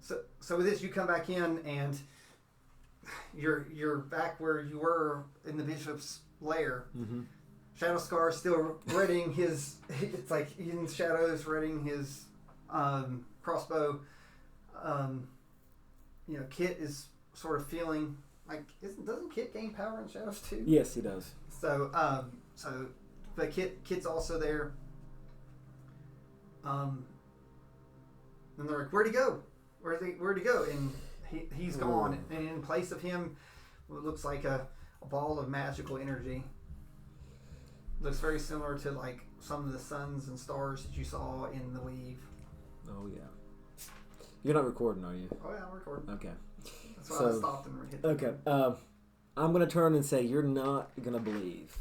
So with this, you come back in and you're back where you were in the bishop's lair. Mm-hmm. Shadow Scar is still readying his. It's like in shadows, readying his crossbow. Kit is sort of feeling like doesn't Kit gain power in shadows too? Yes, he does. So but Kit's also there. And they're like, where'd he go? Where'd he go? And he's gone. And in place of him, what looks like a ball of magical energy. Looks very similar to like some of the suns and stars that you saw in the Weave. Oh yeah. You're not recording, are you? Oh yeah, I'm recording. Okay. That's why I stopped and hit. Okay. I'm gonna turn and say you're not gonna believe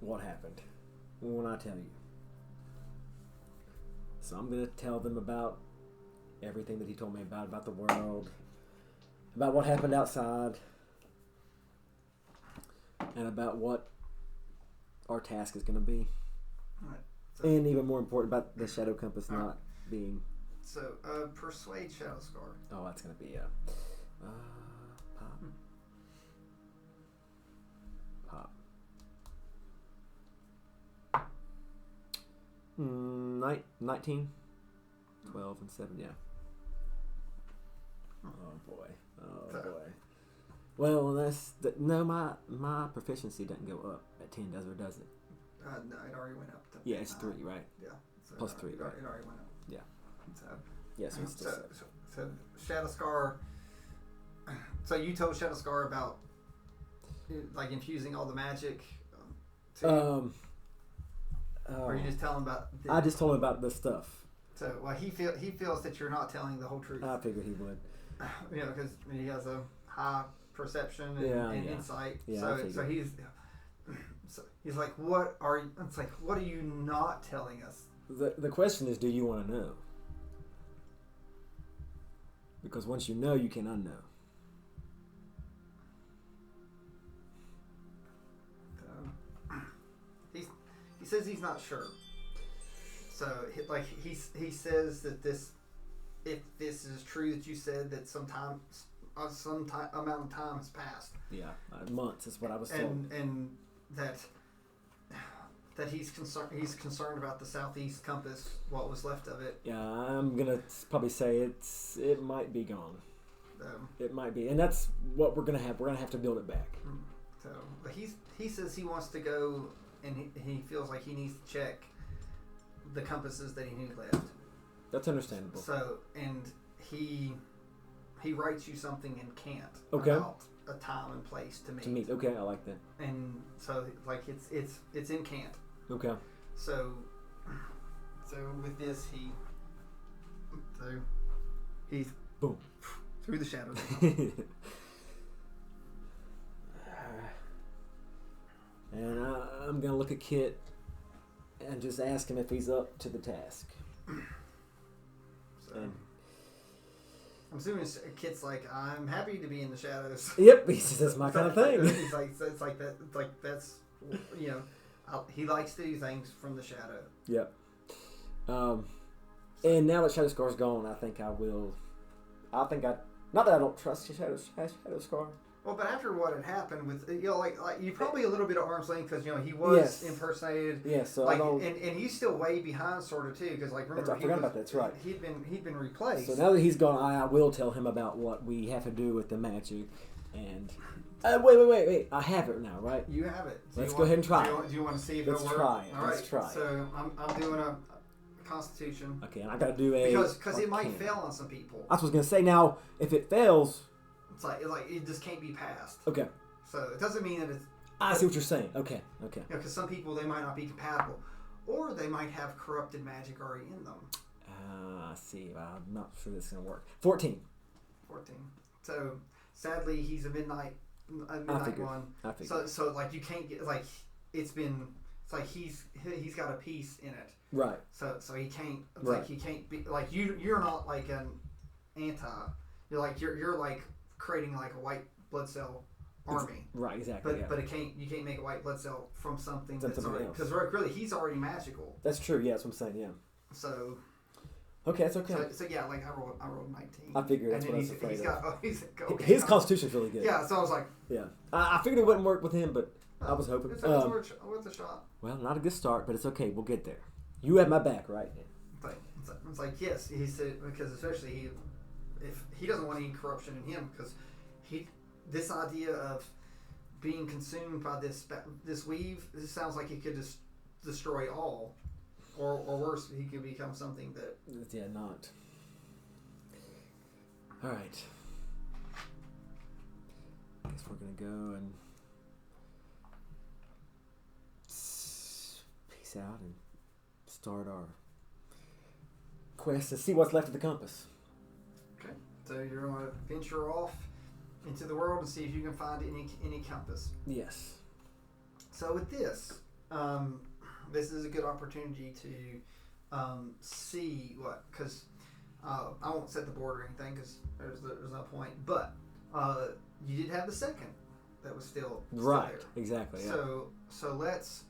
what happened when I tell you. So I'm gonna tell them about everything that he told me about the world, about what happened outside, and about what our task is going to be. All right. And even more important, about the Shadow Compass not being... So, persuade Shadow Scar. Oh, that's going to be pop. 19? 12 and 7, yeah. Oh boy. Well, my proficiency doesn't go up at 10, does it? No, it already went up. Yeah, it's 3, right? Yeah. So Plus 3, right? It already went up. Yeah. So, yeah, so it's still 7. So Shadow Scar. So you told Shadow Scar about like infusing all the magic. Or you just tell him about? I just told him about the stuff. So he feels that you're not telling the whole truth. I figured he would. Because he has a high perception and insight. Yeah, so he's like, what are you? It's like, what are you not telling us? The question is, do you want to know? Because once you know, you can unknow. He says he's not sure. So he says that if this is true that you said that some amount of time has passed. Yeah, months is what I was told. And that he's concerned about the southeast compass, what was left of it. Yeah, I'm gonna probably say it might be gone. It might be, and that's what we're gonna have. We're gonna have to build it back. So, but he says he wants to go, and he feels like he needs to check the compasses that he knew left. That's understandable. So, and he writes you something and can't about a time and place to meet. Okay, I like that. And so, like it's in Cant. Okay. So with this, he's boom through the shadows. And I'm gonna look at Kit and just ask him if he's up to the task. So, I'm assuming Kit's like, I'm happy to be in the shadows. Yep, he says that's my kind of thing. He's like, it's like that. It's like that's, he likes to do things from the shadow. Yep. And now that Shadow Scar's gone, I think I will. Not that I don't trust Shadow Scar. Well, but after what had happened with, like you probably a little bit of arm's length because he was impersonated. Yes, so like, and he's still way behind sort of too because like remember I forgot about that. That's right. He'd been replaced. So now that he's gone, I will tell him about what we have to do with the magic. And wait! I have it now, right? You have it. Let's go ahead and try it. Do you want to see if it'll work? Try it. All right. Let's try it. So I'm doing a Constitution. Okay, and I got to do a because it might fail on some people. I was going to say now if it fails. It's like it just can't be passed. Okay. So it doesn't mean that it's... I see what you're saying. Okay. Because some people, they might not be compatible. Or they might have corrupted magic already in them. I see. I'm not sure this is going to work. 14. So, sadly, he's a midnight one. I figured. So like, you can't get... Like, it's like he's got a piece in it. Right. So he can't... Like, he can't be... Like, you're not like an anti... You're like... You're like... creating like a white blood cell army, right? Exactly. But you can't make a white blood cell from something else. Because really he's already magical. That's true. Yeah, that's what I'm saying. Yeah. So, Okay, that's okay. So yeah, like I rolled 19. I figured that's and what I then was afraid he's of. got, oh, he's okay, His no. constitution's really good. Yeah, so I was like, Yeah. I figured it wouldn't work with him, but I was hoping. It's worth a shot. Well, not a good start, but it's okay. We'll get there. You have my back, right? It's like yes, he said, because especially if he doesn't want any corruption in him, because this idea of being consumed by this weave, this sounds like he could just destroy all, or worse, he could become something that not. All right. Guess we're gonna go and peace out and start our quest to see what's left of the compass. Okay, so you're going to venture off into the world and see if you can find any compass. Yes. So with this, this is a good opportunity to see what, because I won't set the board or anything because there's no point. But you did have the second that was still right. there. Exactly. Yeah. So let's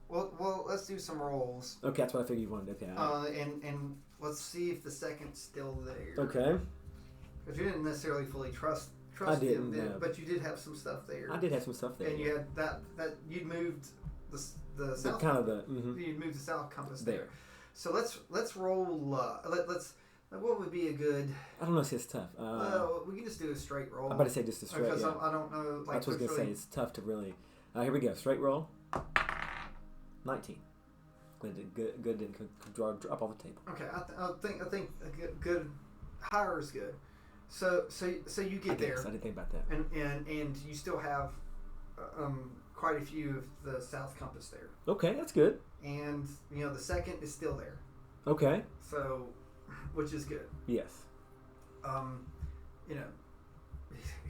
let's do some rolls. Okay, that's what I figured you wanted. Okay. And let's see if the second's still there. Okay. Because you didn't necessarily fully trust I didn't, him, but you did have some stuff there. I did have some stuff there. And you had that you'd moved the south. You'd moved the south compass there. So let's roll. Let's. What would be a good? I don't know if it's tough. We can just do a straight roll. I'm about to say just a straight. Because yeah. I don't know. Like, that's what I was gonna say. It's tough to really. Here we go. Straight roll. 19. Good didn't drop off the table. Okay, I think a good higher is good. So you get there. I didn't think about that. And you still have quite a few of the south compass there. Okay, that's good. And the second is still there. Okay. So, which is good. Yes.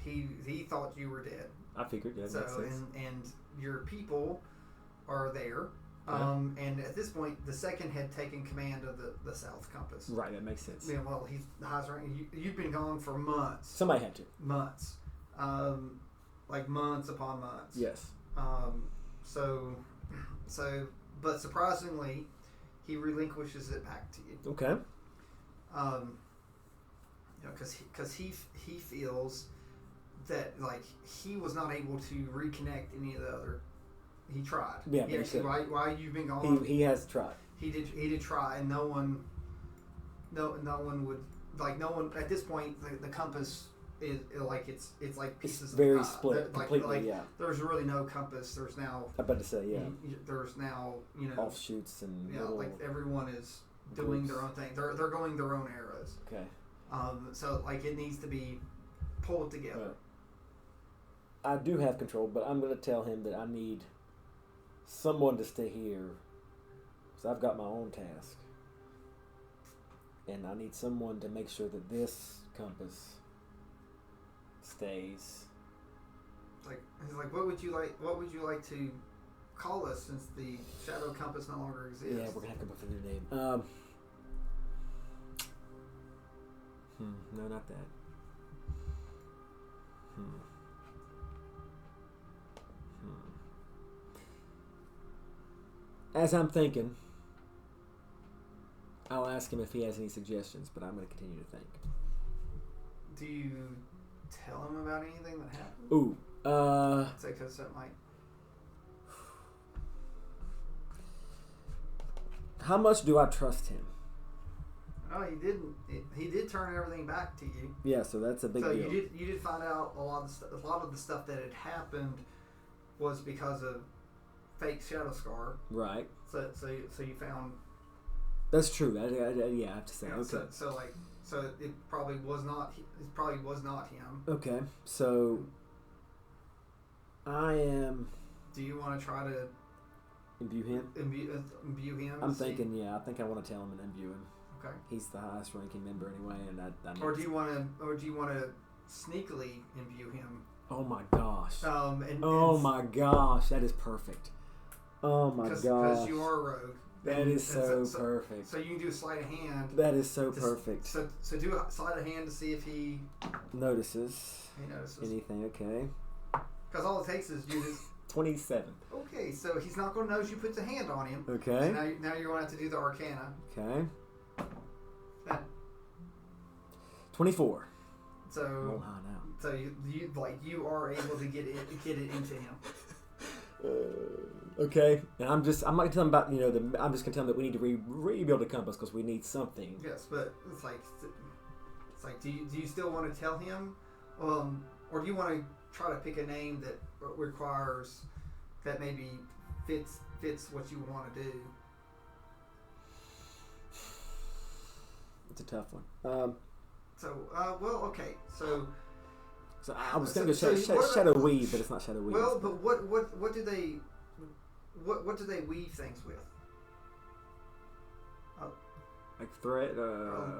He thought you were dead. I figured. Yeah, so makes sense. and your people are there. Okay. And at this point, the second had taken command of the south compass. Right, that makes sense. Yeah, well, he's the highest rank. You've been gone for months. Somebody had to. Months. Like months upon months. Yes. But surprisingly, he relinquishes it back to you. Okay. Because he feels that like he was not able to reconnect any of the other. He tried. Yeah, he actually, why you've been gone. He has tried. He did try, and no one would, like, no one at this point. The compass is like it's like pieces. It's very of split completely. Yeah. There's really no compass. There's now. I'm about to say yeah. There's now offshoots and like everyone is doing their own thing. They're going their own eras. Okay. So like it needs to be pulled together. I do have control, but I'm going to tell him that I need someone to stay here because I've got my own task, and I need someone to make sure that this compass stays. Like he's like, what would you like to call us since the shadow compass no longer exists? Yeah, we're gonna have to come up with a new name. No, not that. As I'm thinking, I'll ask him if he has any suggestions, but I'm going to continue to think. Do you tell him about anything that happened? Ooh, because that might. How much do I trust him? Oh, he didn't. He did turn everything back to you. Yeah, so that's a big deal. So you did find out a lot of the stuff that had happened was because of fake shadow scar. Right. So you found. That's true. I have to say. Okay. So it probably was not. It probably was not him. Okay. So I am. Do you want to try to imbue him? Imbue him. I'm thinking. Yeah, I think I want to tell him and imbue him. Okay. He's the highest ranking member anyway, and I Or do you want to sneakily imbue him? Oh my gosh. My gosh, that is perfect. Oh my gosh. Because you are a rogue. That is so perfect. So you can do a sleight of hand. That is so perfect. So do a sleight of hand to see if he notices. He notices anything. Okay. Because all it takes is you just 27. Okay, so he's not going to notice you put the hand on him. Okay. So now you're going to have to do the Arcana. Okay. 24. So I'm on high now. So you are able to get it into him. Okay, and I'm not gonna tell him about I'm just gonna tell him that we need to rebuild the compass because we need something. Yes, but it's like do you still want to tell him, or do you want to try to pick a name that requires that maybe fits what you want to do? It's a tough one. Okay. So I was going to go Shadow Weave, but it's not Shadow Weave. Well, but what do they weave things with? Like thread,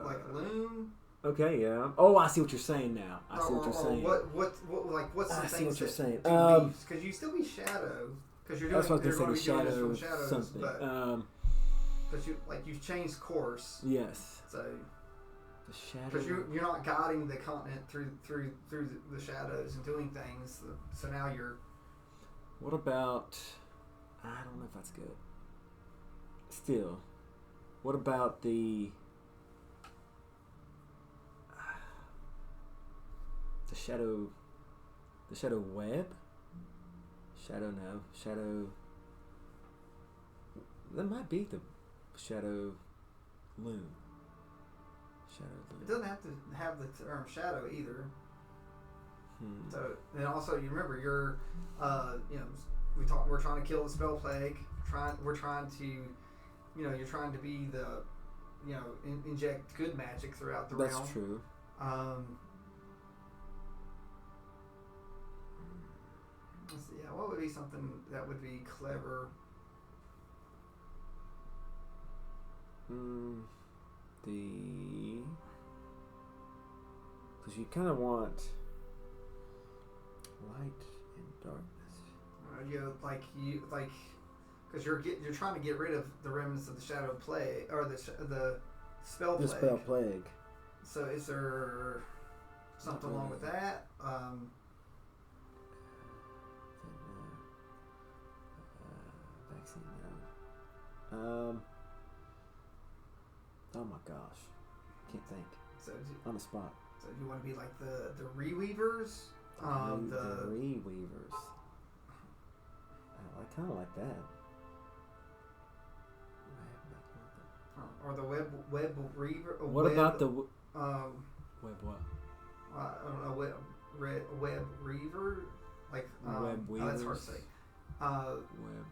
like loom. Okay, yeah. Oh, I see what you're saying now. I see what you're saying. What's the I things see what you're saying. Because you still be shadow. Because you're doing. That's what I was going to say. Shadow shadows, something. But you've changed course. Yes. So. The shadow. Because you're not guiding the continent through the shadows and doing things. So now you're. What about? I don't know if that's good. Still, what about the shadow? The shadow web? Shadow shadow. That might be the shadow loom. It doesn't have to have the term shadow either. So, and also you remember we're trying to kill the spell plague. We're trying to, you're trying to be the, inject good magic throughout the realm. That's true. Let's see. Yeah, what would be something that would be clever? Because you kind of want light and darkness. Because you're trying to get rid of the remnants of the shadow plague or the spell plague. The spell plague. So is there something along with that? Vaccine. No. Oh my gosh, can't think. So on the spot. So you want to be like the reweavers? The reweavers. I kind of like that. Or the web reaver. What about the web what? I don't know. Web reaver. Like web weavers. Oh, that's hard to say. Web.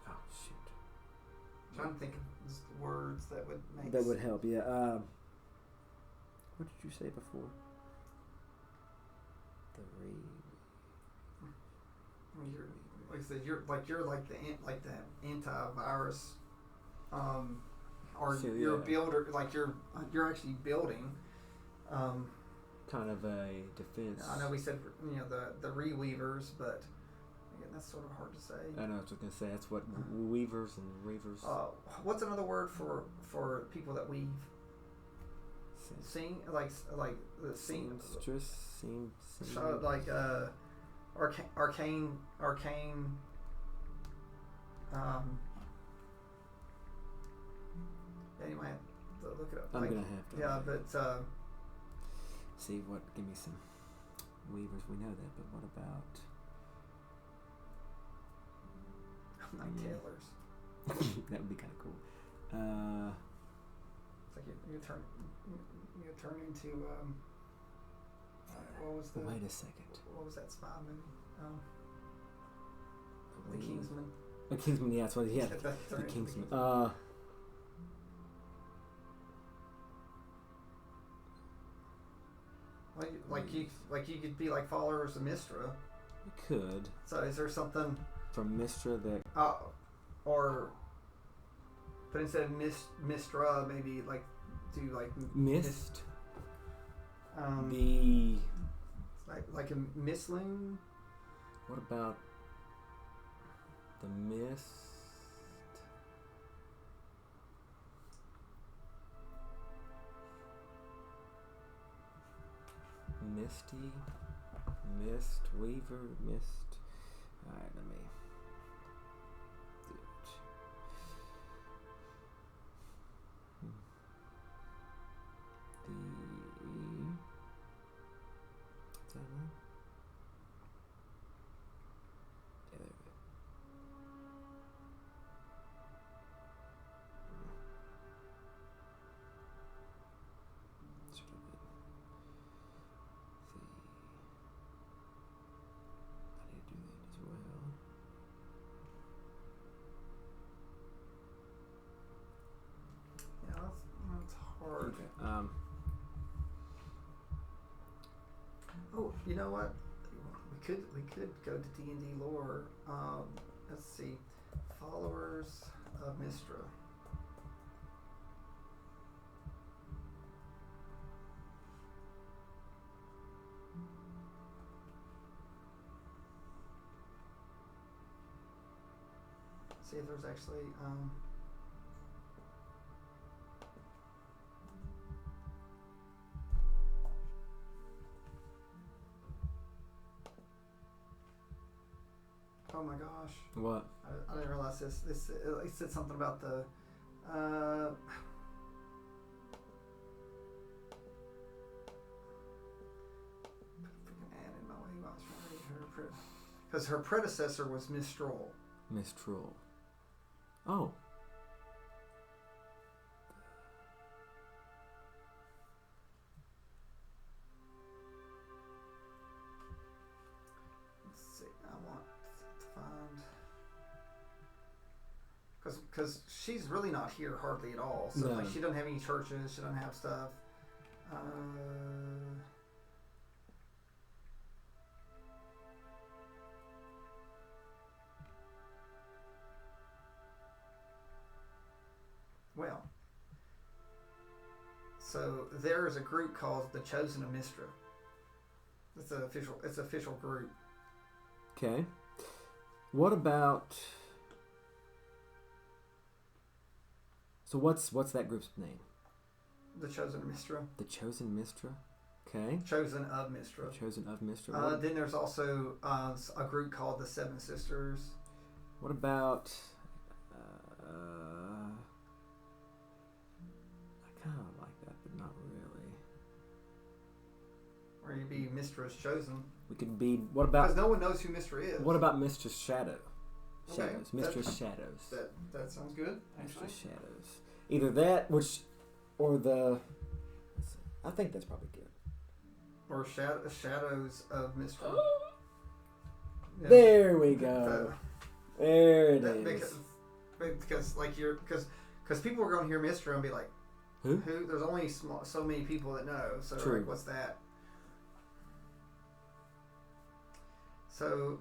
Oh shoot. I'm trying to think of just words that would make. That would help. Yeah. What did you say before? The like I said, you're like the antivirus, or so, you're a builder. Like you're actually building. Kind of a defense. I know we said the reweavers, but again that's sort of hard to say. I know what I was going to say. That's what weavers and reavers. What's another word for people that weave? Sing like the seamstress, like arcane. Yeah, you might have to look it up. I'm gonna have to. Yeah, but see what. Give me some weavers. We know that, but what about? Like tailors. That would be kind of cool. It's like you turn into what was the? Wait a second. What was that spy movie? The Kingsman. The Kingsman, yeah, that's what. Yeah, the Kingsman. Like you could be like followers of Mistra. You could. So is there something from Mistra that? Or, but instead of Mistra, maybe like do like Mist. The like a Mistloon. What about the Mist? Misty, Mist, Weaver, Mist. Alright, let me do it. The Oh, you know what? We could go to D&D lore. Let's see. Followers of Mistra. See if there's actually oh my gosh. What? I didn't realize this. It said something about the freaking ad in my way while I was trying to read her because her predecessor was Mistral. Mistral. Oh. Let's see. I want to find because she's really not here hardly at all. So No. like she doesn't have any churches. She doesn't have stuff. Well, so there is a group called the Chosen of Mistra. It's an official group. Okay. What about? So what's that group's name? The Chosen of Mistra. The Chosen Mistra. Okay. Chosen of Mistra. Chosen of Mistra. Then there's also a group called the Seven Sisters. What about? I kind of like that, but not really. Or you'd be Mistra's Chosen. We could be. What about? Because no one knows who Mistra is. What about Mistress Shadow? Okay, Shadows. Mistress Shadows. That sounds good. Actually. Mistress Shadows. Either that, or the. I think that's probably good. Or Shadows of Mistra. Yeah. There we go. There it is. Because like because people are going to hear Mistra and be like, who? There's only so many people that know. So True. like, what's that? So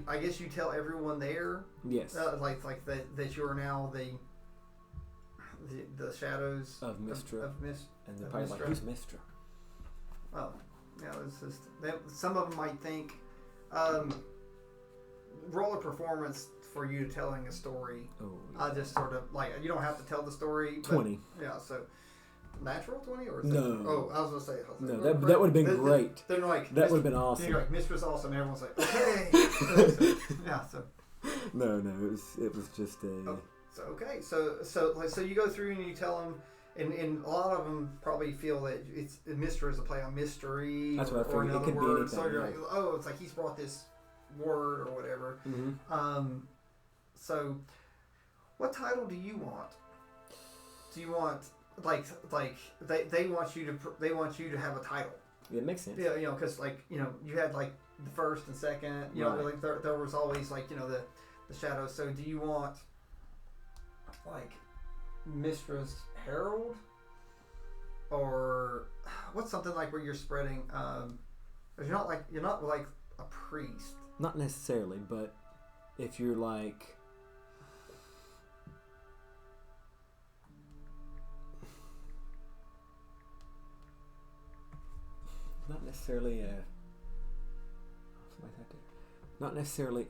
I guess you tell everyone there. Yes. Like that you are now the shadows of Mistra. And they're probably like, who's Mistra? Well, yeah, it's just some of them might think roll a performance for you telling a story. Oh. Yeah. I just sort of like you don't have to tell the story. But, 20. Yeah, so natural 20 or no? Oh, I was gonna say. No, that would have been great. They're like that would have been awesome. You're like Mistress awesome. And everyone's like, okay. Yeah. So. No, it was just a. Oh, so okay, so you go through and you tell them, and a lot of them probably feel that it's Mistra is a play on mystery. That's what I or figured. another It could word. be anything. So you're like, oh, it's like he's brought this word or whatever. Mm-hmm. So, what title do you want? Do you want like they want you to have a title? Yeah, it makes sense. Yeah, because you had like the first and second. Right. Like there was always like the shadows. So do you want like Mistress Herald, or what's something like where you're spreading? You're not like a priest. Not necessarily, but if you're like. Not necessarily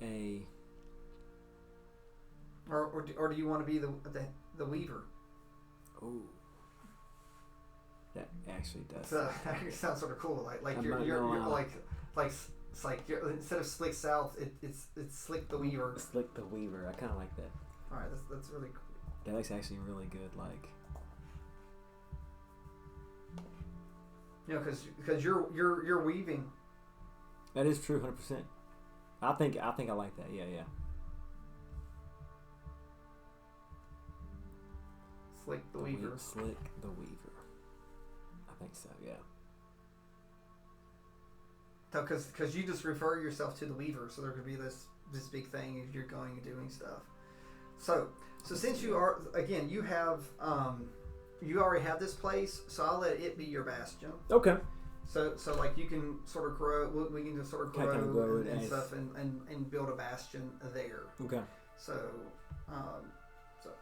a. Or do you want to be the weaver? Oh, that actually does. It sounds sort of cool. Like I'm you're not like it's like instead of Slick South, it's Slick the Weaver. Slick the Weaver. I kind of like that. All right, that's really cool. That's actually really good. Like. Because you're weaving. That is true, 100%. I think I like that. Yeah. Slick the Weaver. Slick the Weaver. I think so. Yeah. Because you just refer yourself to the Weaver, so there could be this big thing if you're going and doing stuff. So since you are again, you have you already have this place, so I'll let it be your bastion. Okay. So like you can sort of grow. We can just sort of Kinda grow it and as- stuff, and build a bastion there. Okay. So,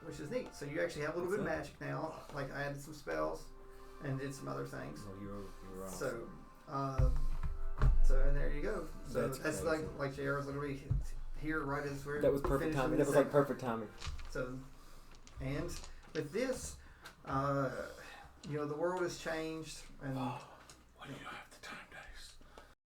which is neat. So you actually have a little bit of magic now. Like I added some spells, and did some other things. Well, you're So, awesome. and there you go. So That's that's crazy. like JR's literally here right as we're That was perfect finishing timing. this That was like segment. perfect timing. So, and with this, the world has changed, and